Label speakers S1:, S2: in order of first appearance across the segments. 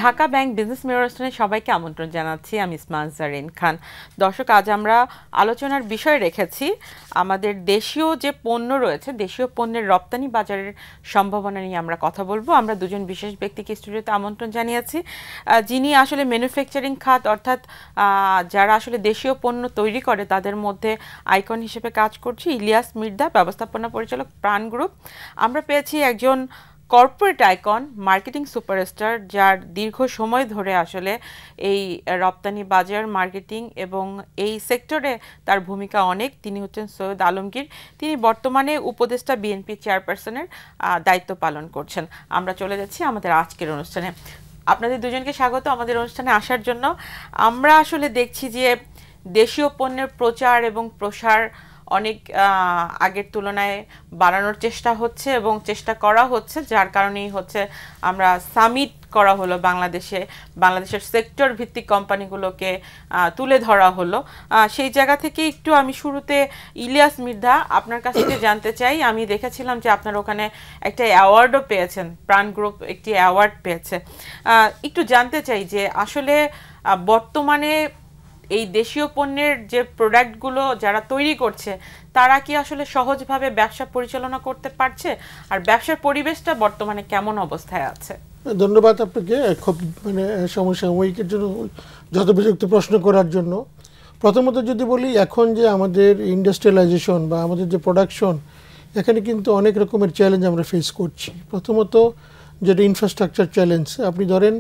S1: Dhaka bank business mayor অনুষ্ঠানে সবাইকে আমন্ত্রণ জানাচ্ছি। আমি ইসমাইল জারিন খান। দর্শক, আজ আমরা আলোচনার বিষয় রেখেছি আমাদের দেশীয় যে পণ্য রয়েছে, দেশীয় পণ্যের রপ্তানি বাজারের সম্ভাবনা নিয়ে আমরা কথা বলবো। আমরা দুজন বিশেষ ব্যক্তিকে স্টুডিওতে আমন্ত্রণ জানিয়েছি, যিনি আসলে ম্যানুফ্যাকচারিং খাত অর্থাৎ যারা আসলে দেশীয় পণ্য তৈরি করে তাদের মধ্যে আইকন হিসেবে কাজ করছে। ইলিয়াস মির্জা, ব্যবস্থাপনা পরিচালক, প্রাণ গ্রুপ। আমরা পেয়েছি একজন কর্পোরেট আইকন, মার্কেটিং সুপারস্টার, যার দীর্ঘ সময় ধরে আসলে এই রপ্তানি বাজার মার্কেটিং এবং এই সেক্টরে তার ভূমিকা অনেক। তিনি হচ্ছেন সৈয়দ আলমগীর। তিনি বর্তমানে উপদেষ্টা বিএনপি চেয়ারপারসনের দায়িত্ব পালন করছেন। আমরা চলে যাচ্ছি আমাদের আজকের অনুষ্ঠানে। আপনাদের দুজনকে স্বাগত আমাদের অনুষ্ঠানে আসার জন্য। আমরা আসলে দেখছি যে দেশীয় পণ্যের প্রচার এবং প্রসার অনেক আগের তুলনায় বাড়ানোর চেষ্টা হচ্ছে এবং চেষ্টা করা হচ্ছে, যার কারণেই হচ্ছে আমরা সামিট করা হলো বাংলাদেশের সেক্টর ভিত্তিক কোম্পানিগুলোকে তুলে ধরা হলো। সেই জায়গা থেকে একটু আমি শুরুতে ইলিয়াস মির্জা আপনার কাছ থেকে জানতে চাই। আমি দেখেছিলাম যে আপনার ওখানে একটা অ্যাওয়ার্ডও পেয়েছেন, প্রাণ গ্রুপ একটি অ্যাওয়ার্ড পেয়েছে। একটু জানতে চাই যে আসলে বর্তমানে এই দেশীয় পণ্যের যে প্রোডাক্টগুলো যারা তৈরি করছে তারা কি আসলে সহজভাবে ব্যবসা পরিচালনা করতে পারছে, আর ব্যবসার পরিবেশটা বর্তমানে কেমন অবস্থায় আছে?
S2: ধন্যবাদ আপনাকে খুব সমসাময়িকের জন্য যথোপযুক্ত প্রশ্ন করার জন্য। প্রথমত যদি বলি, এখন যে আমাদের ইন্ডাস্ট্রিয়ালাইজেশন বা আমাদের যে প্রোডাকশন, এখানে কিন্তু অনেক রকমের চ্যালেঞ্জ আমরা ফেস করছি। প্রথমত যেটা ইনফ্রাস্ট্রাকচার চ্যালেঞ্জ, আপনি ধরেন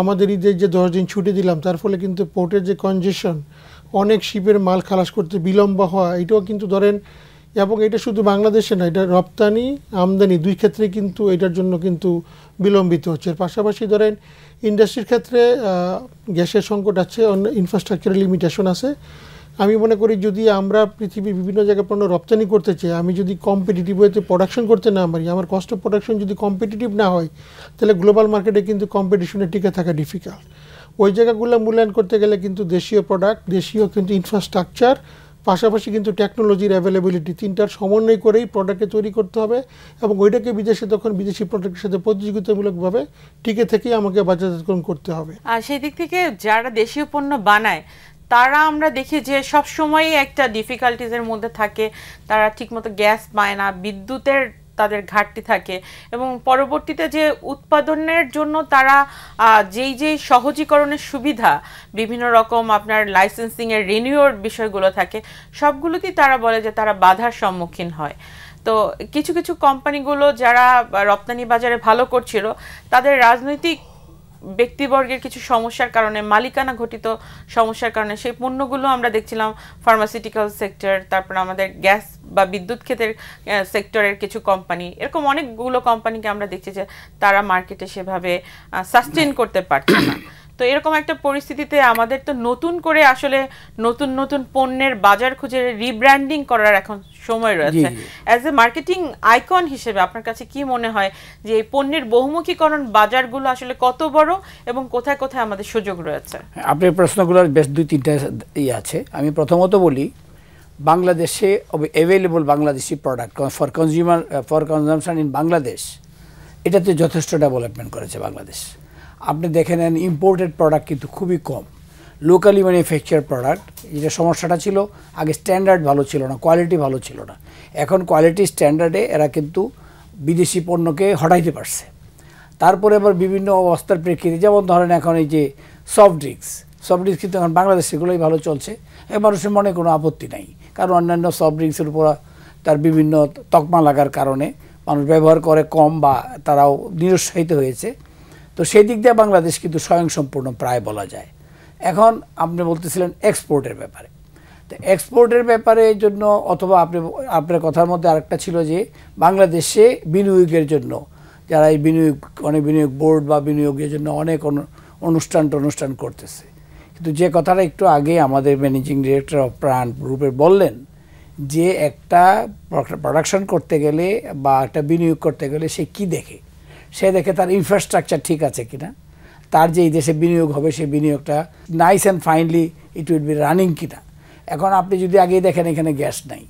S2: আমাদের ঈদের যে 10 দিন ছুটি দিলাম, তার ফলে কিন্তু পোর্টের যে কনজেশন, অনেক শিপের মাল খালাস করতে বিলম্ব হওয়া, এটাও কিন্তু ধরেন, এবং এটা শুধু বাংলাদেশে না, এটা রপ্তানি আমদানি দুই ক্ষেত্রে কিন্তু এটার জন্য কিন্তু বিলম্বিত হচ্ছে। এর পাশাপাশি ধরেন ইন্ডাস্ট্রির ক্ষেত্রে গ্যাসের সংকট আছে, অন্য ইনফ্রাস্ট্রাকচারের লিমিটেশন আছে। আমি মনে করি যদি আমরা পৃথিবীর বিভিন্ন জায়গায় পণ্য রপ্তানি করতে চাই, আমি যদি কম্পিটিটিভ ওয়েতে প্রোডাকশন করতে না পারি, আমার কস্ট অফ প্রোডাকশন যদি কম্পিটিটিভ না হয়, তাহলে গ্লোবাল মার্কেটে কিন্তু কম্পিটিশনে টিকে থাকা ডিফিকাল্ট। ওই জায়গাগুলো মূল্যায়ন করতে গেলে কিন্তু দেশীয় প্রোডাক্ট, দেশীয় কিন্তু ইনফ্রাস্ট্রাকচার, পাশাপাশি কিন্তু টেকনোলজির অ্যাভেলেবিলিটি, তিনটার সমন্বয় করেই প্রোডাক্টকে তৈরি করতে হবে এবং ওইটাকে বিদেশে তখন বিদেশি প্রোডাক্টের সাথে প্রতিযোগিতামূলকভাবে টিকে থেকেই আমাকে বাজারজাতকরণ করতে হবে।
S1: আর সেই দিক থেকে যারা দেশীয় পণ্য বানায় তারা আমরা দেখি যে সব সময়ই একটা ডিফিকাল্টিজের মধ্যে থাকে। তারা ঠিকমতো গ্যাস পায় না, বিদ্যুতের তাদের ঘাটতি থাকে, এবং পরবর্তীতে যে উৎপাদনের জন্য তারা যেই সহজীকরণের সুবিধা, বিভিন্ন রকম আপনার লাইসেন্সিংয়ের রিনিউর বিষয়গুলো থাকে, সবগুলোতেই তারা বলে যে তারা বাধার সম্মুখীন হয়। তো কিছু কিছু কোম্পানিগুলো যারা রপ্তানি বাজারে ভালো করছিল, তাদের রাজনৈতিক ব্যক্তিবর্গের কিছু সমস্যার কারণে, মালিকানা ঘটিত সমস্যার কারণে সেই পণ্যগুলো আমরা দেখছিলাম ফার্মাসিউটিক্যাল সেক্টর, তারপর আমাদের গ্যাস বা বিদ্যুৎ ক্ষেত্রের সেক্টরের কিছু কোম্পানি, এরকম অনেকগুলো কোম্পানিকে আমরা দেখছি যে তারা মার্কেটে সেভাবে সাস্টেইন করতে পারছে না। তো এরকম একটা পরিস্থিতিতে আমাদের তো নতুন করে আসলে নতুন নতুন পণ্যের বাজার খুঁজে রিব্র্যান্ডিং করার এখন সময় রয়েছে। অ্যাজ এ মার্কেটিং আইকন হিসেবে আপনার কাছে কি মনে হয় যে এই পণ্যের বহুমুখীকরণ বাজারগুলো আসলে কত বড় এবং কোথায় কোথায় আমাদের সুযোগ রয়েছে?
S3: আপনার প্রশ্নগুলোর বেশ দুই তিনটা আছে। আমি প্রথমত বলি, বাংলাদেশে available Bangladeshi product for consumption in Bangladesh, এটাতে যথেষ্ট ডেভেলপমেন্ট করেছে বাংলাদেশ। আপনি দেখে নেন, ইম্পোর্টেড প্রোডাক্ট কিন্তু খুবই কম, লোকালি ম্যানুফ্যাকচার প্রোডাক্ট। যেটা সমস্যাটা ছিল, আগে স্ট্যান্ডার্ড ভালো ছিল না, কোয়ালিটি ভালো ছিল না। এখন কোয়ালিটি স্ট্যান্ডার্ডে এরা কিন্তু বিদেশি পণ্যকে হটাইতে পারছে। তারপরে আবার বিভিন্ন অবস্থার প্রেক্ষিতে, যেমন ধরেন এখন এই যে সফট ড্রিঙ্কস কিন্তু এখন বাংলাদেশে এগুলোই ভালো চলছে, মানুষের মনে কোনো আপত্তি নাই, কারণ অন্যান্য সফট ড্রিঙ্কসের উপর তার বিভিন্ন তকমা লাগার কারণে মানুষ ব্যবহার করে কম, বা তারাও নিরুৎসাহিত হয়েছে। তো সেই দিক দিয়ে বাংলাদেশ কিন্তু স্বয়ংসম্পূর্ণ প্রায় বলা যায়। এখন আপনি বলতেছিলেন এক্সপোর্টের ব্যাপারে, তো এক্সপোর্টের ব্যাপারে জন্য, অথবা আপনার কথার মধ্যে আরেকটা ছিল যে বাংলাদেশে বিনিয়োগের জন্য যারা এই অনেক বিনিয়োগ বোর্ড বা বিনিয়োগের জন্য অনেক অনুষ্ঠান করতেছে। কিন্তু যে কথাটা একটু আগে আমাদের ম্যানেজিং ডিরেক্টর অফ প্রাণ গ্রুপের বললেন, যে একটা প্রোডাকশন করতে গেলে বা একটা বিনিয়োগ করতে গেলে সে কি দেখে, সে দেখে তার ইনফ্রাস্ট্রাকচার ঠিক আছে কিনা, তার যে এই দেশে বিনিয়োগ হবে সেই বিনিয়োগটা nice and finally it will be running কিনা। এখন আপনি যদি আগেই দেখেন, এখানে গ্যাস নাই,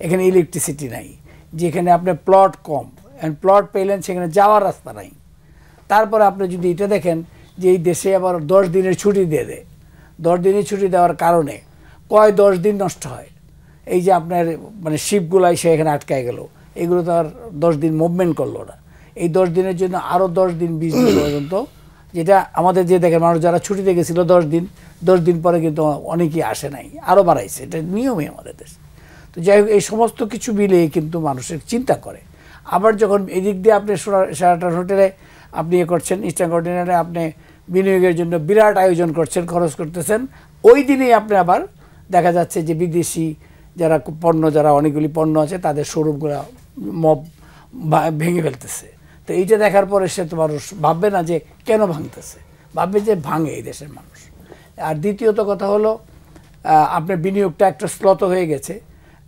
S3: এখানে ইলেকট্রিসিটি নাই, যেখানে আপনার প্লট কম, অ্যান্ড প্লট পেলেন সেখানে যাওয়ার রাস্তা নাই। তারপরে আপনি যদি এটা দেখেন যে এই দেশে আবার 10 দিনের ছুটি দিয়ে দেয়। 10 দিনের ছুটি দেওয়ার কারণে 10 দিন নষ্ট হয়। এই যে আপনার মানে শিপগুলো এসে এখানে আটকায় গেল, এগুলো তো আর 10 দিন মুভমেন্ট করলো না। এই 10 দিনের জন্য আরও 10 দিন 20 দিন পর্যন্ত, যেটা আমাদের যে দেখেন মানুষ যারা ছুটিতে গেছিলো 10 দিন পরে কিন্তু অনেকেই আসে নাই, আরও বাড়াইছে। এটা নিয়মই আমাদের দেশে। তো যাই হোক, এই সমস্ত কিছু মিলিয়ে কিন্তু মানুষের চিন্তা করে। আবার যখন এদিক দিয়ে আপনি শেরাটন হোটেলে আপনি করছেন, ইস্টার্ন কন্টিনেন্টে আপনি বিনিয়োগের জন্য বিরাট আয়োজন করছেন, খরচ করতেছেন, ওই দিনেই আপনি আবার দেখা যাচ্ছে যে বিদেশি যারা পণ্য, যারা অনেকগুলি পণ্য আছে তাদের শোরুমগুলো মব ভেঙে ফেলতেছে। তো এইটা দেখার পরে সে তো মানুষ ভাববে না যে কেন ভাঙতেছে, ভাববে যে ভাঙে এই দেশের মানুষ। আর দ্বিতীয়ত কথা হলো আপনার বিনিয়োগটা একটা স্লথ হয়ে গেছে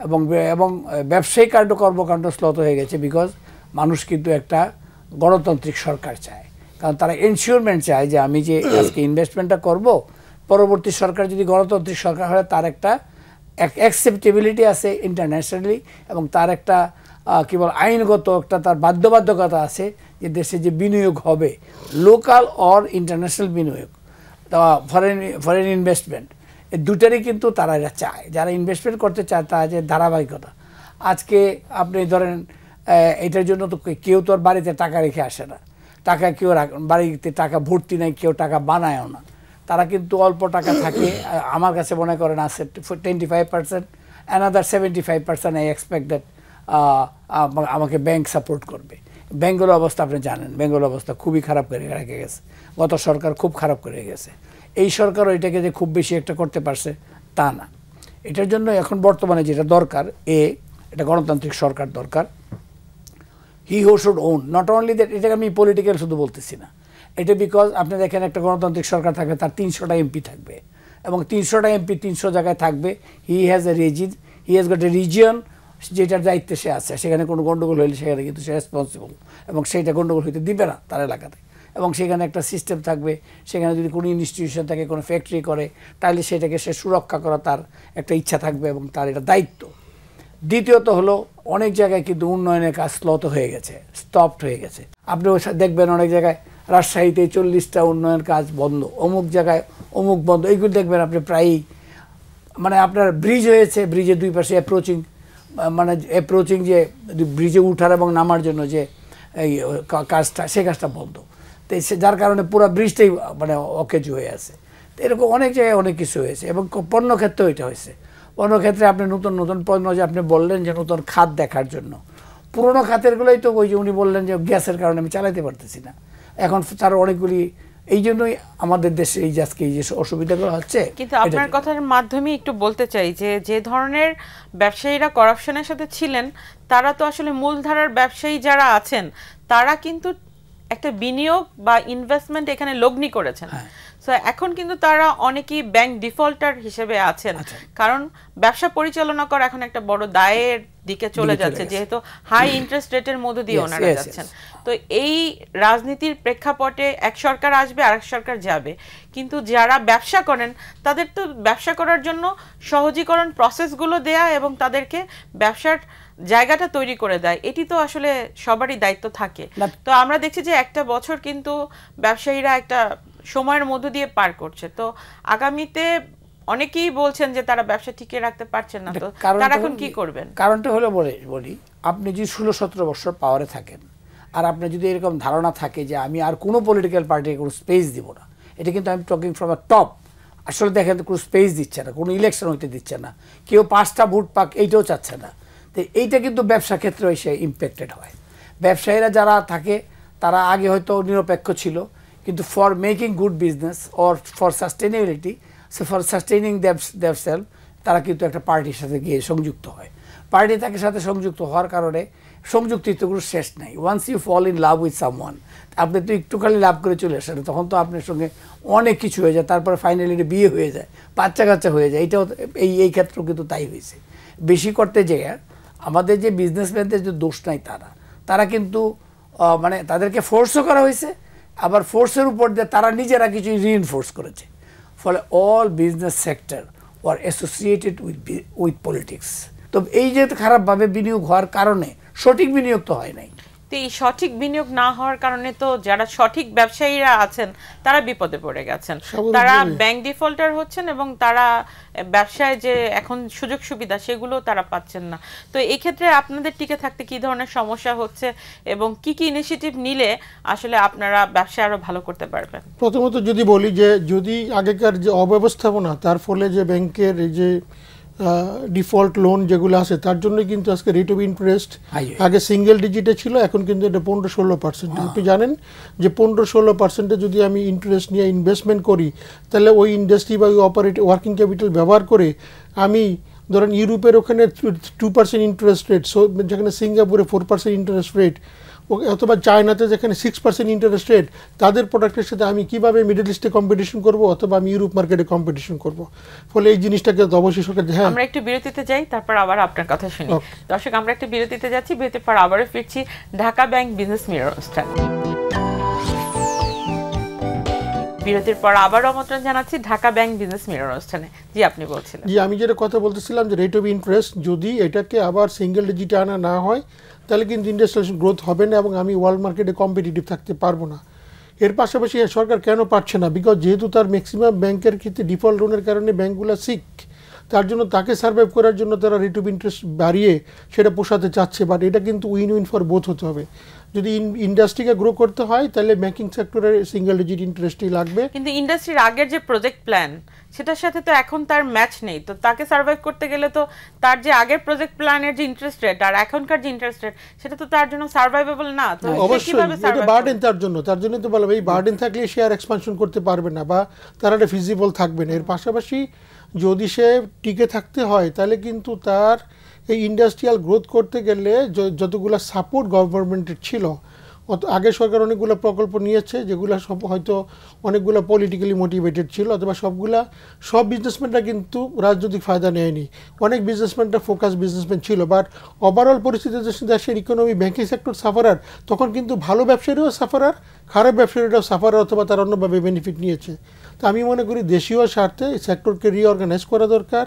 S3: এবং ব্যবসায়িক কর্মকাণ্ড স্লথ হয়ে গেছে, বিকজ মানুষ কিন্তু একটা গণতান্ত্রিক সরকার চায়। কারণ তারা এনশিওরমেন্ট চায় যে আমি যে আজকে ইনভেস্টমেন্টটা করব, পরবর্তী সরকার যদি গণতান্ত্রিক সরকার হয় তার একটা অ্যাকসেপ্টেবিলিটি আছে ইন্টারন্যাশনালি, এবং তার একটা কী বল আইনগত একটা তার বাধ্যবাধকতা আছে যে দেশে যে বিনিয়োগ হবে, লোকাল অর ইন্টারন্যাশনাল বিনিয়োগ, ফরেন ইনভেস্টমেন্ট, এই দুটারই কিন্তু তারা এটা চায়। যারা ইনভেস্টমেন্ট করতে চায় তারা যে ধারাবাহিকতা। আজকে আপনি ধরেন এটার জন্য তো কেউ তো আর বাড়িতে টাকা রেখে আসে না, টাকা কেউ বাড়িতে টাকা ভর্তি নাই, কেউ টাকা বানায়ও না। তারা কিন্তু অল্প টাকা থাকে, আমার কাছে মনে করেন আছে 25%, অ্যানাদার 75% আই এক্সপেক্ট দ্যাট আমাকে ব্যাংক সাপোর্ট করবে। বেঙ্গলের অবস্থা আপনি জানেন, বেঙ্গলের অবস্থা খুবই খারাপ করে রেখে গেছে, গত সরকার খুব খারাপ করে গেছে। এই সরকারও এটাকে যে খুব বেশি একটা করতে পারছে তা না। এটার জন্য এখন বর্তমানে যেটা দরকার, এটা গণতান্ত্রিক সরকার দরকার। He who should own, not only that, এটাকে আমি পলিটিক্যাল শুধু বলতেছি না, এটা বিকজ আপনি দেখেন একটা গণতান্ত্রিক সরকার থাকবে, তার 300টা এমপি থাকবে, এবং 300টা এমপি 300 জায়গায় থাকবে। He has got a region, যেটার দায়িত্বে সে আছে, সেখানে কোনো গণ্ডগোল হলে সেখানে কিন্তু সে রেসপন্সিবল, এবং সেইটা গণ্ডগোল হইতে দিবে না তার এলাকাতে। এবং সেখানে একটা সিস্টেম থাকবে, সেখানে যদি কোনো ইনস্টিটিউশন থাকে, কোনো ফ্যাক্টরি করে, তাহলে সেটাকে সে সুরক্ষা করা তার একটা ইচ্ছা থাকবে এবং তার এটা দায়িত্ব। দ্বিতীয়ত হলো, অনেক জায়গায় কিন্তু উন্নয়নের কাজ স্লথ হয়ে গেছে, স্টপড হয়ে গেছে। আপনি দেখবেন অনেক জায়গায় রাজশাহীতে 40টা উন্নয়ন কাজ বন্ধ, অমুক জায়গায় অমুক বন্ধ, এইগুলো দেখবেন আপনি প্রায়ই। মানে আপনার ব্রিজ হয়েছে, ব্রিজের দুই পাশে অ্যাপ্রোচিং যে ব্রিজে উঠার এবং নামার জন্য যে এই কাজটা, সে কাজটা বন্ধ। তো যার কারণে পুরো ব্রিজটাই মানে অকেজ হয়ে আছে। তো এরকম অনেক জায়গায় অনেক কিছু হয়েছে, এবং পণ্য ক্ষেত্রেও এটা হয়েছে। পণ্য ক্ষেত্রে আপনি নতুন নতুন পণ্য, যে আপনি বললেন যে নতুন খাত দেখার জন্য, পুরোনো খাতেরগুলোই তো ওই যে উনি বললেন যে গ্যাসের কারণে আমি চালাতে পারতেছি না, এখন তার অনেকগুলি, এই জন্যই আমাদের দেশে এই আজকে এই যে অসুবিধাগুলো হচ্ছে।
S1: কিন্তু আপনার কথার মাধ্যমে একটু বলতে চাই যে যে ধরনের ব্যবসায়ীরা করাপশনের সাথে ছিলেন, তারা তো আসলে মূলধারার ব্যবসায়ী যারা আছেন, তারা কিন্তু একটা বিনিয়োগ বা ইনভেস্টমেন্ট এখানে লগ্নি করেছেন। সো এখন কিন্তু তারা অনেকেই ব্যাংক ডিফল্টার হিসেবে আছেন, কারণ ব্যবসা পরিচালনা করা এখন একটা বড় দায়ের দিকে চলে যাচ্ছে, যেহেতু হাই ইন্টারেস্ট রেটের মধ্য দিয়ে ওনারা যাচ্ছেন। তো এই রাজনীতির প্রেক্ষাপটে এক সরকার আসবে, আরেক সরকার যাবে, কিন্তু যারা ব্যবসা করেন তাদের তো ব্যবসা করার জন্য সহজীকরণ প্রসেসগুলো দেয়া এবং তাদেরকে ব্যবসার জায়গাটা তৈরি করে দেয়, এটি তো আসলে সবারই দায়িত্ব থাকে। তো আমরা দেখছি যে একটা বছর কিন্তু ব্যবসায়ীরা একটা সময়ের মধ্য দিয়ে পার করছে। তো আগামীতে অনেকেই বলছেন যে তারা ব্যবসা টিকিয়ে রাখতে পারছেন না, তো তারা এখন কি করবেন?
S3: কারণটা হলো বলি, আপনি যদি 16-17 বছর পাওয়ারে থাকেন, আর আপনার যদি এরকম ধারণা থাকে যে আমি আর কোনো পলিটিক্যাল পার্টিকে কোনো স্পেস দিব না, এটা কিন্তু আমি টকিং ফ্রম আ টপ, আসলে দেখেন কোনো স্পেস দিচ্ছে না, কোনো ইলেকশন হইতে দিচ্ছে না, কেউ 5টা ভোট পাক এইটাও চাচ্ছে না। তো এইটা কিন্তু ব্যবসা ক্ষেত্রে এসে ইম্প্যাক্টেড হয়। ব্যবসায়ীরা যারা থাকে তারা আগে হয়তো নিরপেক্ষ ছিল, কিন্তু for making good business or for sustainability, for sustaining themselves, তারা কিন্তু একটা পার্টির সাথে গিয়ে সংযুক্ত হয়। পার্টি তাকে সাথে সংযুক্ত হওয়ার কারণে সংযুক্তির তো কোনো শেষ নাই। Once you fall in love with someone, আপনি তো একটু খালি লাভ করে চলে আসেন, তখন তো আপনার সঙ্গে অনেক কিছু হয়ে যায়, তারপরে ফাইনালি বিয়ে হয়ে যায়, বাচ্চা কাচ্চা হয়ে যায়। এইটাও এই ক্ষেত্রেও কিন্তু তাই হয়েছে। বেশি করতে যেয়ে আমাদের যে বিজনেসম্যানদের যে দোষ নাই, তারা কিন্তু মানে তাদেরকে ফোর্সও করা হয়েছে, আবার ফোর্সের উপর দিয়ে তারা নিজেরা কিছু রিইনফোর্স করেছে। ফলে all business sector were associated with politics. তো এই যে খারাপভাবে বিনিয়োগ হওয়ার কারণে সঠিক বিনিয়োগ তো হয় নাই।
S1: তো এই সঠিক বিনিয়োগ না হওয়ার কারণে তো যারা সঠিক ব্যবসায়ীরা আছেন তারা বিপদে পড়ে গেছেন, তারা ব্যাংক ডিফল্টার হচ্ছেন এবং তারা ব্যবসায় যে এখন সুযোগ সুবিধা সেগুলো তারা পাচ্ছেন না। তো এই ক্ষেত্রে আপনাদের টিকে থাকতে কি ধরনের সমস্যা হচ্ছে এবং কি কি ইনিশিয়েটিভ নিলে আসলে আপনারা ব্যবসা আরো ভালো করতে পারবেন?
S2: প্রথমত যদি বলি যে যদি আগেকার যে অব্যবস্থাপনা তার ফলে যে ব্যাংকের এই যে ডিফল্ট লোন যেগুলো আছে তার জন্য কিন্তু আজকে রেট অফ ইন্টারেস্ট আগে সিঙ্গেল ডিজিটে ছিল, এখন কিন্তু এটা 15-16%। আপনি জানেন যে 15-16% যদি আমি ইন্টারেস্ট নিয়ে ইনভেস্টমেন্ট করি তাহলে ওই ইন্ডাস্ট্রি বা ওই ওয়ার্কিং ক্যাপিটাল ব্যবহার করে আমি ধরেন ইউরোপের ওখানে 2% ইন্টারেস্ট রেট, যেখানে সিঙ্গাপুরে 4% ইন্টারেস্ট রেট, অথবা চায়নাতে যেখানে 6% ইন্টারেস্ট রেট, তাদের প্রোডাক্টের সাথে আমি কিভাবে মিডল ইস্টে কম্পিটিশন করব অথবা আমি ইউরোপ মার্কেটে কম্পিটিশন করব। ফলে এই জিনিসটাকে অবশ্যই সরকার। হ্যাঁ,
S1: আমরা একটু বিরতিতে যাই, তারপর আবার আপনার কথা শুনি। দর্শক, আমরা একটু বিরতিতে যাচ্ছি, বিরতির পর আবারও ফিরছি ঢাকা ব্যাংক বিজনেস মিরর অনুষ্ঠান। বিরতির পর আবার আমন্ত্রণ জানাচ্ছি ঢাকা ব্যাংক বিজনেস মিরর অনুষ্ঠানে। জি, আপনি বলছিলেন।
S2: জি, আমি যেটা কথা বলতেছিলাম যে রেট অফ ইন্টারেস্ট যদি এটাকে আবার সিঙ্গেল ডিজিটে আনা না হয় তাহলে কিন্তু ইন্ডাস্ট্রিয়াল গ্রোথ হবে না এবং আমি ওয়ার্ল্ড মার্কেটে কম্পিটিটিভ থাকতে পারবো না। এর পাশাপাশি সরকার কেন পারছে না? বিকজ যেহেতু তার ম্যাক্সিমাম ব্যাংকের ক্ষেত্রে ডিফল্ট লোনের কারণে ব্যাংকগুলো সিক, তার জন্য তাকে সার্ভাইভ করার জন্য তারা রেট অফ ইন্টারেস্ট বাড়িয়ে সেটা পোষাতে চাচ্ছে। বাট এটা কিন্তু উইন উইন ফর বোথ হতে হবে। যদি ইন্ডাস্ট্রিকে গ্রো করতে হয় তাহলে ব্যাংকিং সেক্টরে সিঙ্গেল ডিজিট ইন্টারেস্টই লাগবে।
S1: কিন্তু ইন্ডাস্ট্রির আগের যে প্রজেক্ট প্ল্যান সেটার সাথে তো এখন তার ম্যাচ নেই। তো তাকে সার্ভাইভ করতে গেলে তো তার যে আগের প্রজেক্ট প্ল্যানের যে ইন্টারেস্ট রেট আর এখনকার যে ইন্টারেস্ট রেট সেটা তো তার জন্য সার্ভাইভেবল না। তো
S2: অবশ্যই এটা বার্ডেন তার জন্য তো বললাম এই বার্ডেন থাকলে সে আর এক্সপানশন করতে পারবে না বা তার একটা ফিজিবল থাকবে না। এর পাশাপাশি যদি সে টিকে থাকতে হয় তাহলে কিন্তু তার এই ইন্ডাস্ট্রিয়াল গ্রোথ করতে গেলে যতগুলো সাপোর্ট গভর্নমেন্টের ছিল, আগে সরকার অনেকগুলো প্রকল্প নিয়েছে যেগুলো সব হয়তো অনেকগুলো পলিটিক্যালি মোটিভেটেড ছিল, অথবা সব বিজনেসম্যানরা কিন্তু রাজনৈতিক ফায়দা নেয়নি। অনেক বিজনেসম্যানরা ফোকাস বিজনেসম্যান ছিল। বাট ওভারঅল পরিস্থিতিতে দেশের ইকোনমি ব্যাংকিং সেক্টর সাফারার, তখন কিন্তু ভালো ব্যবসায়ীরাও সাফারার, খারাপ ব্যবসায়ীরাও সাফারার, অথবা তারা অন্যভাবে বেনিফিট নিয়েছে। তো আমি মনে করি দেশীয় স্বার্থে এই সেক্টরকে রিঅর্গানাইজ করা দরকার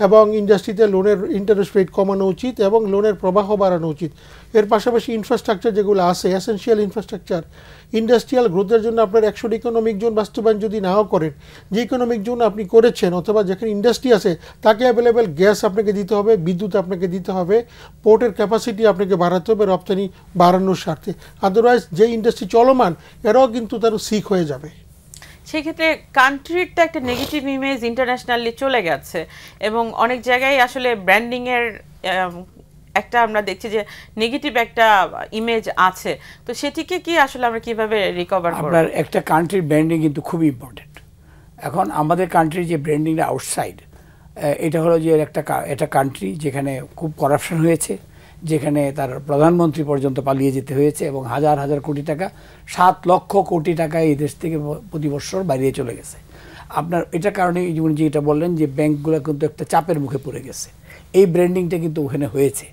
S2: এবং ইন্ডাস্ট্রিতে লোনের ইন্টারেস্ট রেট কমানো উচিত এবং লোনের প্রবাহ বাড়ানো উচিত। এর পাশাপাশি ইনফ্রাস্ট্রাকচার যেগুলো আছে, এসেনশিয়াল ইনফ্রাস্ট্রাকচার, ইন্ডাস্ট্রিয়াল গ্রোথের জন্য আপনার 100টি ইকোনমিক জোন বাস্তবায়ন যদি নাও করেন, যে ইকোনমিক জোন আপনি করেছেন অথবা যেখানে ইন্ডাস্ট্রি আছে তাকে অ্যাভেলেবেল গ্যাস আপনাকে দিতে হবে, বিদ্যুৎ আপনাকে দিতে হবে, পোর্টের ক্যাপাসিটি আপনাকে বাড়াতে হবে রপ্তানি বাড়ানোর স্বার্থে। আদারওয়াইজ যে ইন্ডাস্ট্রি চলমান এরাও কিন্তু তারও সিক হয়ে যাবে।
S1: সেক্ষেত্রে কান্ট্রির তো একটা নেগেটিভ ইমেজ ইন্টারন্যাশনালি চলে গেছে এবং অনেক জায়গায় আসলে ব্র্যান্ডিংয়ের একটা আমরা দেখছি যে নেগেটিভ একটা ইমেজ আছে। তো সেটিকে কি আসলে আমরা কিভাবে রিকভার করব?
S3: আপনার একটা কান্ট্রির ব্র্যান্ডিং কিন্তু খুবই ইম্পর্টেন্ট। এখন আমাদের কান্ট্রির যে ব্র্যান্ডিংটা আউটসাইড, এটা হলো যে একটা কান্ট্রি যেখানে খুব করাপশন হয়েছে, যেখানে তার প্রধানমন্ত্রী পর্যন্ত পালিয়ে যেতে হয়েছে এবং হাজার হাজার কোটি টাকা, 7 লক্ষ কোটি টাকা এই দেশ থেকে প্রতি বছর বাইরে চলে গেছে। আপনার এটার কারণে যেটা বললেন যে ব্যাংকগুলো কিন্তু একটা চাপের মুখে পড়ে গেছে। এই ব্র্যান্ডিংটা কিন্তু ওখানে হয়েছে।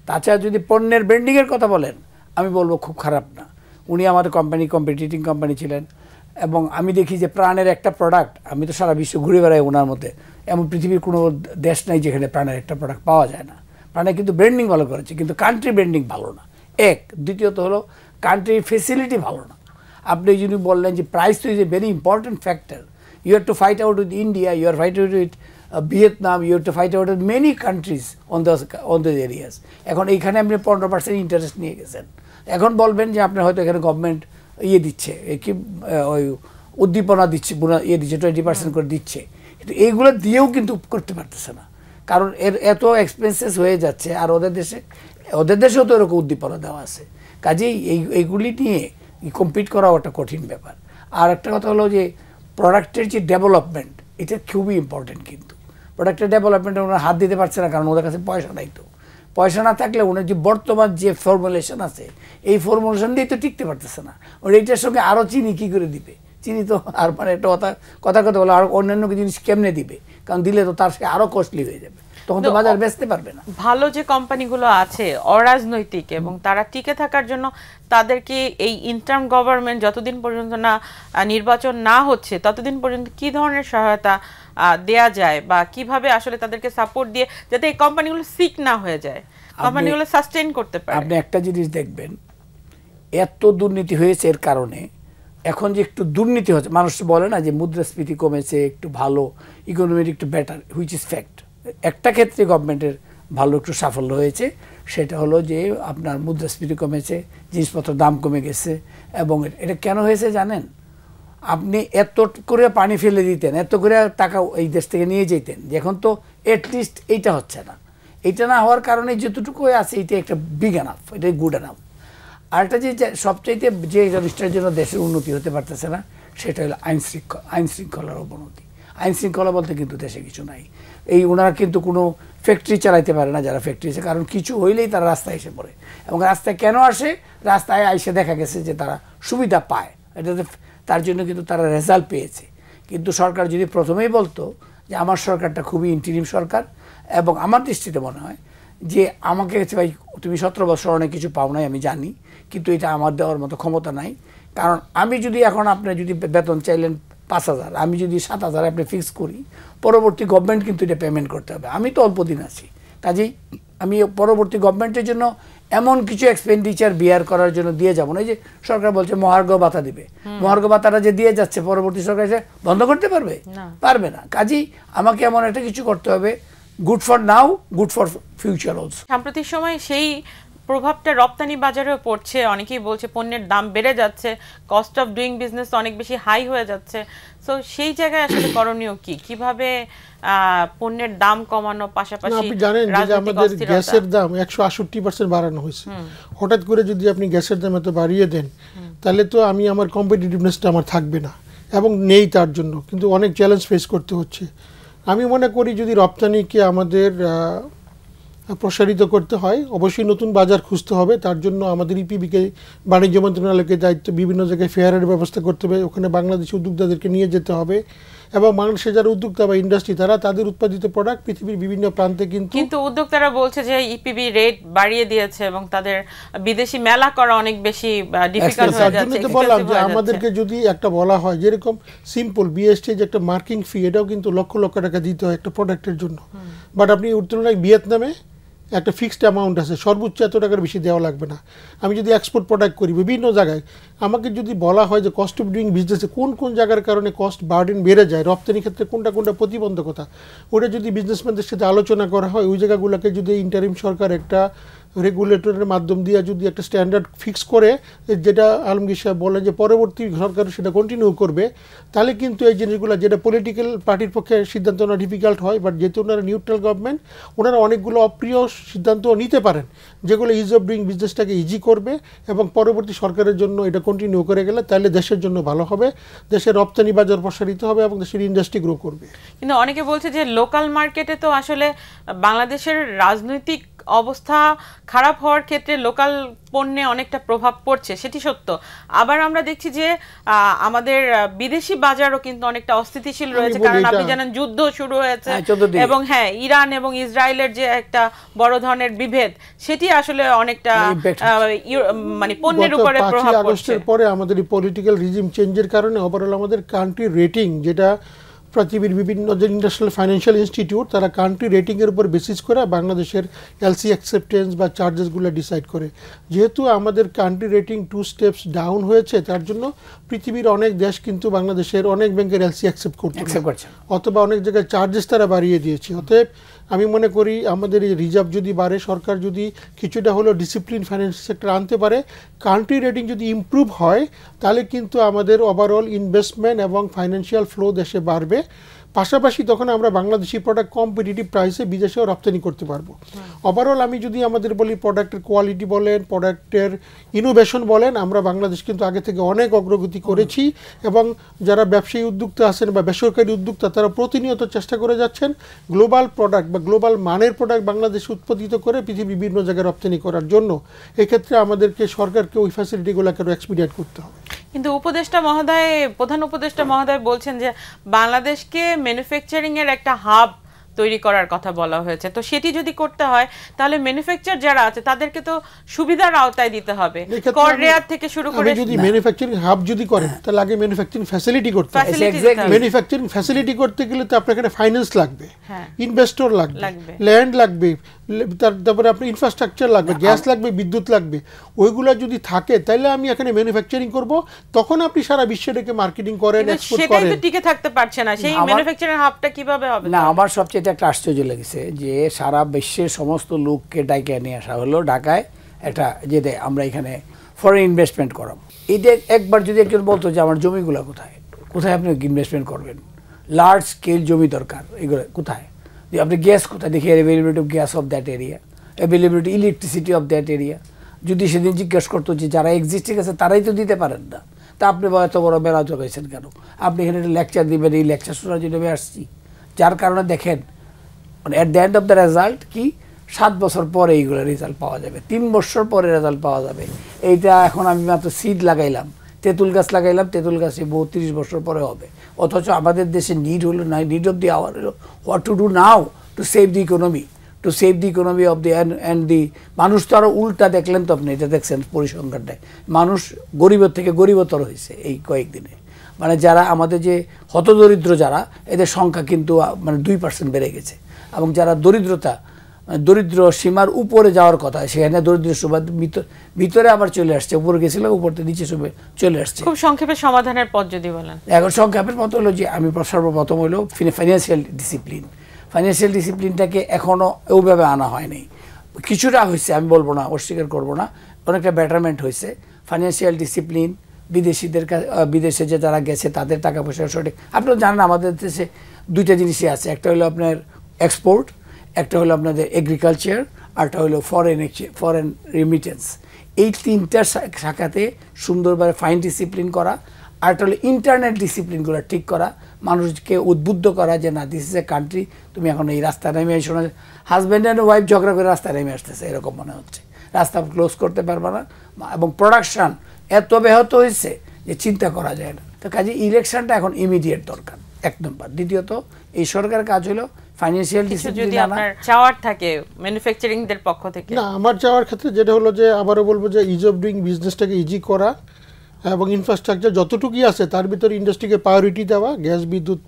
S3: তাছাড়া যদি পণ্যের ব্র্যান্ডিংয়ের কথা বলেন, আমি বলবো খুব খারাপ না। উনি আমাদের কম্পিটিটিং কোম্পানি ছিলেন এবং আমি দেখি যে প্রাণের একটা প্রোডাক্ট, আমি তো সারা বিশ্ব ঘুরে বেড়াই ওনার মধ্যে, এমন পৃথিবীর কোনো দেশ নাই যেখানে প্রাণের একটা প্রোডাক্ট পাওয়া যায় না। প্রাণে কিন্তু ব্র্যান্ডিং ভালো করেছে, কিন্তু কান্ট্রি ব্র্যান্ডিং ভালো না। দ্বিতীয়ত হলো কান্ট্রির ফেসিলিটি ভালো না। আপনি যদি বললেন যে প্রাইস তো is a very important factor, you have to fight out with India, you are fight out with Vietnam, you have to fight out with many countries on the areas. এখন এইখানে আপনি 15% ইন্টারেস্ট নিয়ে গেছেন। এখন বলবেন যে আপনার হয়তো এখানে গভর্নমেন্ট দিচ্ছে, কি ওই উদ্দীপনা দিচ্ছে, দিচ্ছে 20% করে দিচ্ছে, কিন্তু এইগুলো দিয়েও কিন্তু করতে পারতেছে না, কারণ এত এক্সপেন্সেস হয়ে যাচ্ছে। আর ওদের দেশেও তো এরকম উদ্দীপনা দেওয়া আছে। কাজেই এইগুলি নিয়ে কম্পিট করা একটা কঠিন ব্যাপার। আর একটা কথা হলো যে প্রোডাক্টের যে ডেভেলপমেন্ট, এটা খুবই ইম্পর্টেন্ট। কিন্তু প্রোডাক্টের ডেভেলপমেন্টে ওনারা হাত দিতে পারছে না, কারণ ওদের কাছে পয়সা নাই। তো পয়সা না থাকলে ওনার যে বর্তমান যে ফর্মুলেশন আছে, এই ফর্মুলেশন দিয়ে তো টিকতে পারতেছে না। ওর এইটার সঙ্গে আরও চিনি কী করে দিবে? চিনি তো আর মানে একটা কথা বলে আর অন্যান্য জিনিস কেমনে দিবে? কারণ দিলে তো তার সে আরও কস্টলি হয়ে যাবে, তখন তো বাজার বেচতে পারবে না।
S1: ভালো যে কোম্পানিগুলো আছে অরাজনৈতিক এবং তারা টিকে থাকার জন্য তাদেরকে এই ইন্টার্ম গভর্নমেন্ট যতদিন পর্যন্ত না নির্বাচন না হচ্ছে ততদিন পর্যন্ত কি ধরনের সহায়তা দেয়া যায় বা কিভাবে আসলে তাদেরকে সাপোর্ট দিয়ে যাতে এই কোম্পানিগুলো সিক না হয়ে যায়, কোম্পানিগুলো সাস্টেইন করতে পারে?
S3: আপনি একটা জিনিস দেখবেন এত দুর্নীতি হয়েছে এর কারণে এখন যে একটু দুর্নীতি হচ্ছে, মানুষ বলে না যে মুদ্রাস্ফীতি কমেছে, একটু ভালো ইকোনমির একটু বেটার, হুইচ ইজ ফ্যাক্ট। একটা ক্ষেত্রে গভর্নমেন্টের ভালো একটু সাফল্য হয়েছে, সেটা হলো যে আপনার মুদ্রাস্ফীতি কমেছে, জিনিসপত্রের দাম কমে গেছে। এবং এটা কেন হয়েছে জানেন? আপনি এত করে পানি ফেলে দিতেন, এত করে টাকা এই দেশ থেকে নিয়ে যেতেন, এখন তো এটলিস্ট এইটা হচ্ছে না। এইটা না হওয়ার কারণে যতটুকু আছে এইটা একটা বিগ এনাফ, এটাই গুড এনাফ। আর একটা যে সবচাইতে যে জিনিসটার জন্য দেশের উন্নতি হতে পারতেছে না, সেটা হলো আইন শৃঙ্খলার অবনতি। আইন শৃঙ্খলা বলতে কিন্তু দেশে কিছু নাই। এই ওনারা কিন্তু কোনো ফ্যাক্টরি চালাইতে পারে না যারা ফ্যাক্টরি আছে, কারণ কিছু হইলেই তারা রাস্তায় এসে পড়ে। এবং রাস্তায় কেন আসে? রাস্তায় এসে দেখা গেছে যে তারা সুবিধা পায়, এটাতে তার জন্য কিন্তু তারা রেজাল্ট পেয়েছে। কিন্তু সরকার যদি প্রথমেই বলতো যে আমার সরকারটা খুবই ইন্টিরিম সরকার, এবং আমার দৃষ্টিতে মনে হয় যে আমাকে কাছে ভাই তুমি 17 বছর অনেক কিছু পাও নাই আমি জানি, কিন্তু এটা আমার দেওয়ার মতো ক্ষমতা নাই। কারণ আমি যদি এখন আপনি যদি বেতন চাইলেন 5,000, আমি যদি 7,000 আপনি ফিক্স করি, পরবর্তী গভর্নমেন্ট কিন্তু এটা পেমেন্ট করতে হবে। আমি তো অল্প দিন আছি, কাজেই আমি পরবর্তী গভর্নমেন্টের জন্য এমন কিছু এক্সপেন্ডিচার বিয়ার করার জন্য দিয়ে যাবো না। এই যে সরকার বলছে মহার্ঘ ভাতা দিবে, মহার্ঘ ভাতাটা যে দিয়ে যাচ্ছে পরবর্তী সরকার এসে বন্ধ করতে পারবে? পারবে না। কাজেই আমাকে এমন একটা কিছু করতে হবে, good for now, good for future also.
S1: সাম্প্রতিক সময় সেই প্রভাবটা রপ্তানি বাজারেও পড়ছে। অনেকেই বলছে পণ্যের দাম বেড়ে যাচ্ছে, কস্ট অফ ডুইং বিজনেস অনেক বেশি হাই হয়ে যাচ্ছে। সো সেই জায়গায় আসলে করণীয় কি? কিভাবে পণ্যের দাম কমানো, পাশাপাশি
S2: আপনি জানেন যে আমাদের গ্যাসের দাম 168% বাড়ানো হয়েছে। হঠাৎ করে যদি আপনি গ্যাসের দাম এত বাড়িয়ে দেন, তাহলে তো আমার কম্পিটিটিভনেসটা আমার থাকবে না, এবং নেই তার জন্য কিন্তু অনেক চ্যালেঞ্জ ফেস করতে হচ্ছে। আমি মনে করি যদি রপ্তানিকে আমাদের প্রসারিত করতে হয়, অবশ্যই নতুন বাজার খুঁজতে হবে। তার জন্য আমাদের ইপিবিকে, বাণিজ্য মন্ত্রণালয়কে দায়িত্ব, বিভিন্ন জায়গায় ফেয়ারের ব্যবস্থা করতে হবে, ওখানে বাংলাদেশি উদ্যোক্তাদেরকে নিয়ে যেতে হবে, এবং বাংলাদেশে যারা উদ্যোক্তা বা ইন্ডাস্ট্রি তারা তাদের উৎপাদিত প্রোডাক্ট পৃথিবীর বিভিন্ন প্রান্তে কিন্তু
S1: উদ্যোক্তারা বলছে যে ইপিবি রেট বাড়িয়ে দিয়েছে এবং তাদের বিদেশি মেলা করা অনেক বেশি ডিফিকাল্ট হয়ে যাচ্ছে।
S2: তো বললাম যে আমাদেরকে যদি একটা বলা হয় যেরকম সিম্পল বিএসটি যে একটা মার্কিং ফি, এটাও কিন্তু লক্ষ লক্ষ টাকা দিতে হয় একটা প্রোডাক্টের জন্য। বাট আপনি তুলনায় ভিয়েতনামে একটা ফিক্সড অ্যামাউন্ট আছে, সর্বোচ্চ এত টাকার বেশি দেওয়া লাগবে না। আমি যদি এক্সপোর্ট প্রোডাক্ট করি বিভিন্ন জায়গায়, আমাকে যদি বলা হয় যে কস্ট অফ ডুইং বিজনেসে কোন কোন জায়গার কারণে কস্ট বার্ডেন বেড়ে যায়, রপ্তানি ক্ষেত্রে কোনটা কোনটা প্রতিবন্ধকতা, ওটা যদি বিজনেসম্যানদের সাথে আলোচনা করা হয়, ওই জায়গাগুলোকে যদি ইন্টারিম সরকার একটা রেগুলেটরের মাধ্যম দিয়ে যদি একটা স্ট্যান্ডার্ড ফিক্স করে, যেটা আলমগীর সাহেব বলেন যে পরবর্তী সরকার সেটা কন্টিনিউ করবে, তাহলে কিন্তু এই জিনিসগুলো যেটা পলিটিক্যাল পার্টির পক্ষে সিদ্ধান্ত নেওয়া ডিফিকাল্ট হয়, বাট যেহেতু ওনারা নিউট্রাল গভর্নমেন্ট, ওনারা অনেকগুলো অপ্রিয় সিদ্ধান্ত নিতে পারেন যেগুলো ইজ অফ ডুইং বিজনেসটাকে ইজি করবে, এবং পরবর্তী সরকারের জন্য এটা কন্টিনিউ করে গেলে তাহলে দেশের জন্য ভালো হবে, দেশের রপ্তানি বাজার প্রসারিত হবে এবং দেশের ইন্ডাস্ট্রি গ্রো করবে।
S1: কিন্তু অনেকে বলছে যে লোকাল মার্কেটে তো আসলে বাংলাদেশের রাজনৈতিক অবস্থা খারাপ হওয়ার ক্ষেত্রে লোকাল পণ্যে অনেকটা প্রভাব পড়ছে, সেটি সত্য। আবার আমরা দেখছি যে আমাদের বিদেশি বাজারও কিন্তু অনেকটা অস্থিতিশীল রয়েছে, কারণ আপনি জানেন যুদ্ধ শুরু হয়েছে, এবং ইরান এবং ইসরায়েলের যে একটা বড় ধরনের বিভেদ, সেটি আসলে অনেকটা মানে পণ্যের উপরে প্রভাব পড়ছে।
S2: আগস্টের পরে আমাদের এই পলিটিক্যাল রিজিম চেঞ্জের কারণে ওভারঅল আমাদের কান্ট্রি রেটিং, যেটা পৃথিবীর বিভিন্ন যে ইন্টারন্যাশনাল ফাইন্যান্সিয়াল ইনস্টিটিউট, তারা কান্ট্রি রেটিংয়ের উপর বেসিস করে বাংলাদেশের এলসি অ্যাকসেপ্টেন্স বা চার্জেসগুলো ডিসাইড করে। যেহেতু আমাদের কান্ট্রি রেটিং 2 স্টেপস ডাউন হয়েছে, তার জন্য পৃথিবীর অনেক দেশ কিন্তু বাংলাদেশের অনেক ব্যাংকের এলসি অ্যাকসেপ্ট করছে, অথবা অনেক জায়গায় চার্জেস তারা বাড়িয়ে দিয়েছে। অতএব আমি মনে করি আমাদের এই রিজার্ভ যদি বাড়ে, সরকার যদি কিছুটা হলেও ডিসিপ্লিন ফাইন্যান্সিয়াল সেক্টর আনতে পারে, কান্ট্রি রেটিং যদি ইমপ্রুভ হয়, তাহলে কিন্তু আমাদের ওভারঅল ইনভেস্টমেন্ট এবং ফাইন্যান্সিয়াল ফ্লো দেশে বাড়বে। পাশাপাশি তখন আমরা বাংলাদেশি প্রোডাক্ট কম্পিটিটিভ প্রাইসে বিদেশেও রপ্তানি করতে পারবো। ওভারঅল আমি যদি আমাদের বলি প্রোডাক্টের কোয়ালিটি বলেন, প্রোডাক্টের ইনোভেশন বলেন, আমরা বাংলাদেশ কিন্তু আগে থেকে অনেক অগ্রগতি করেছি, এবং যারা ব্যবসায়ী উদ্যোক্তা আছেন বা বেসরকারি উদ্যোক্তা, তারা প্রতিনিয়ত চেষ্টা করে যাচ্ছেন গ্লোবাল প্রোডাক্ট বা গ্লোবাল মানের প্রোডাক্ট বাংলাদেশে উৎপাদিত করে পৃথিবীর বিভিন্ন জায়গায় রপ্তানি করার জন্য। এক্ষেত্রে আমাদেরকে সরকারকে ওই ফ্যাসিলিটিগুলোকে আরও এক্সপিডিয়েট করতে হবে।
S1: কিন্তু প্রধান উপদেষ্টা মহোদয় বলছেন যে বাংলাদেশকে ম্যানুফ্যাকচারিং এর একটা হাব তৈরি করার কথা বলা হয়েছে। তো সেটি যদি করতে হয়, তাহলে ম্যানুফ্যাকচার যারা আছে তাদেরকে তো সুবিধার আওতায় দিতে হবে, কর্ডিয়ার থেকে শুরু করে।
S2: যদি ম্যানুফ্যাকচারিং হাব যদি করেন, তাহলে আগে ম্যানুফ্যাকচারিং ফ্যাসিলিটি করতে হবে। ম্যানুফ্যাকচারিং ফ্যাসিলিটি করতে গেলে তো আপনার এখানে ফাইন্যান্স লাগবে, ইনভেস্টর লাগবে, ল্যান্ড লাগবে, তারপরে আপনার ইনফ্রাস্ট্রাকচার লাগবে, গ্যাস লাগবে, বিদ্যুৎ লাগবে। ওইগুলা যদি থাকে তাহলে আমি এখানে ম্যানুফ্যাকচারিং করব, তখন আপনি সারা বিশ্বে ডেকে মার্কেটিং করেন, এক্সপোর্ট করেন।
S1: সেটাই তো টিকে থাকতে পারছে না, সেই ম্যানুফ্যাকচারিং হাবটা কিভাবে হবে?
S3: না, আমার সবচেয়ে একটা আশ্চর্য লেগেছে যে সারা বিশ্বের সমস্ত লোককে ডাইকে নিয়ে আসা হলো ঢাকায়, একটা যেতে আমরা এখানে ফরেন ইনভেস্টমেন্ট করাবো। এটা একবার যদি একজন বলতো যে আমার জমিগুলো কোথায় কোথায় আপনি ইনভেস্টমেন্ট করবেন, লার্জ স্কেল জমি দরকার, এগুলো কোথায়, আপনি গ্যাস কোথায় দেখি, availability of gas off that area, availability electricity of that area. যদি সেদিন জিজ্ঞেস করতো যে যারা এক্সিস্টিং আছে তারাই তো দিতে পারেন না, তা আপনি এত বড় মেলা জগাইছেন কেন? আপনি এখানে লেকচার দিবেন, এই লেকচার শোনার জন্য আমি আসছি। যার কারণে দেখেন মানে at the end of the result কি 7 বছর পরে এইগুলো রেজাল্ট পাওয়া যাবে, 3 বছর পরে রেজাল্ট পাওয়া যাবে। এইটা এখন আমি মাত্র সিড লাগাইলাম, তেঁতুল গাছ লাগাইলাম, তেঁতুল গাছে 32 বছর পরে হবে। অথচ আমাদের দেশে নিড হলো না, নিড অফ দি আওয়ার হলো what to do now to save the economy, to save the economy of the and the. মানুষ তো আরও উল্টা দেখলেন তো আপনি, এটা দেখছেন পরিসংখ্যানটায়, মানুষ গরিবের থেকে গরিবতর হয়েছে এই কয়েকদিনে। মানে যারা আমাদের যে হতদরিদ্র যারা, এদের সংখ্যা কিন্তু মানে 2% বেড়ে গেছে। এবং যারা দরিদ্র সীমার উপরে যাওয়ার কথা, সেখানে দরিদ্র সীমার ভিতরে আবার চলে আসছে, উপরে গেছিল উপর থেকে নিচে চলে আসছে।
S1: খুব সংক্ষেপে সমাধানের পথ যদি বলেন।
S3: এখন সংক্ষেপের পথ হলো যে আমি সর্বপ্রথম হলো ফাইন্যান্সিয়াল ডিসিপ্লিন। ফাইন্যান্সিয়াল ডিসিপ্লিনটাকে এখনও ওইভাবে আনা হয়নি, কিছুটা হয়েছে, আমি বলবো না, অস্বীকার করবো না, অনেকটা বেটারমেন্ট হয়েছে। ফাইন্যান্সিয়াল ডিসিপ্লিন, বিদেশিদের বিদেশে যে যারা গেছে তাদের টাকা পয়সা সঠিক, আপনারা জানেন আমাদের দেশে 2টা জিনিসই আছে, একটা হলো আপনার এক্সপোর্ট, একটা হলো আপনাদের এগ্রিকালচার, আরটা হলো ফরেন রেমিটেন্স। এই 3টা শাখাতে সুন্দরভাবে ফাইন ডিসিপ্লিন করা, আরটা হলো ইন্টারনেট ডিসিপ্লিনগুলো ঠিক করা, মানুষকে উদ্বুদ্ধ করা যে না, দিস ইজ এ কান্ট্রি, তুমি এখন এই রাস্তায় নেমে শোনা হাজব্যান্ড অ্যান্ড ওয়াইফ ঝগড়া করে রাস্তায় নেমে আসতেছে এরকম মনে হচ্ছে, রাস্তা ক্লোজ করতে পারবে না, এবং প্রোডাকশান এত ব্যাহত হয়েছে যে চিন্তা করা যায় না। তো কাজে ইলেকশনটা এখন ইমিডিয়েট দরকার, 1 নম্বর। দ্বিতীয়ত এই সরকারের কাজ হলো ফাইন্যান্সিয়াল ডিসিপ্লিন।
S1: যদি আপনার চাওয়ার থাকে ম্যানুফ্যাকচারিং দের পক্ষ থেকে,
S2: না, আমার চাওয়ার ক্ষেত্রে যেটা হলো যে আবারও বলবো যে ইজ অফ ডুইং বিজনেসটাকে ইজি করা, এবং ইনফ্রাস্ট্রাকচার যতটুকুই আছে তার ভিতরে ইন্ডাস্ট্রিকে প্রায়োরিটি দেওয়া, গ্যাস বিদ্যুৎ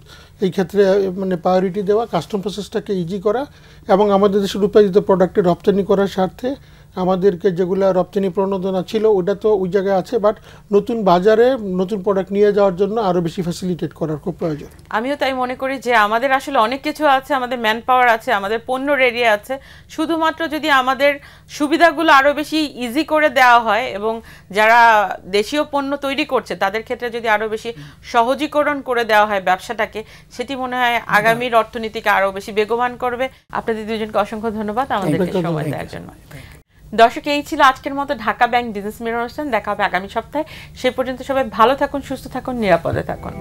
S2: এই ক্ষেত্রে মানে প্রায়োরিটি দেওয়া, কাস্টম প্রসেসটাকে ইজি করা, এবং আমাদের দেশের উৎপাদিত প্রোডাক্টের রপ্তানি করার স্বার্থে আমাদেরকে যেগুলো রপ্তানি প্রণোদনা ছিল ওটা তো ওই জায়গায় আছে, বাট নতুন বাজারে নতুন প্রোডাক্ট নিয়ে যাওয়ার জন্য আরও বেশি ফ্যাসিলিটেট করার খুব প্রয়োজন।
S1: আমিও তাই মনে করি যে আমাদের আসলে অনেক কিছু আছে, আমাদের ম্যান পাওয়ার আছে, আমাদের পণ্যর এরিয়া আছে, শুধুমাত্র যদি আমাদের সুবিধাগুলো আরও বেশি ইজি করে দেওয়া হয় এবং যারা দেশীয় পণ্য তৈরি করছে তাদের ক্ষেত্রে যদি আরও বেশি সহজীকরণ করে দেওয়া হয় ব্যবসাটাকে, সেটি মনে হয় আগামীর অর্থনীতিকে আরও বেশি বেগবান করবে। আপনাদের দুজনকে অসংখ্য ধন্যবাদ আমাদেরকে সময় দেওয়ার জন্য। দর্শক, এই ছিল আজকের মতো ঢাকা ব্যাংক বিজনেস মিরর অনুষ্ঠান। দেখা হবে আগামী সপ্তাহে। সে পর্যন্ত সবাই ভালো থাকুন, সুস্থ থাকুন, নিরাপদে থাকুন।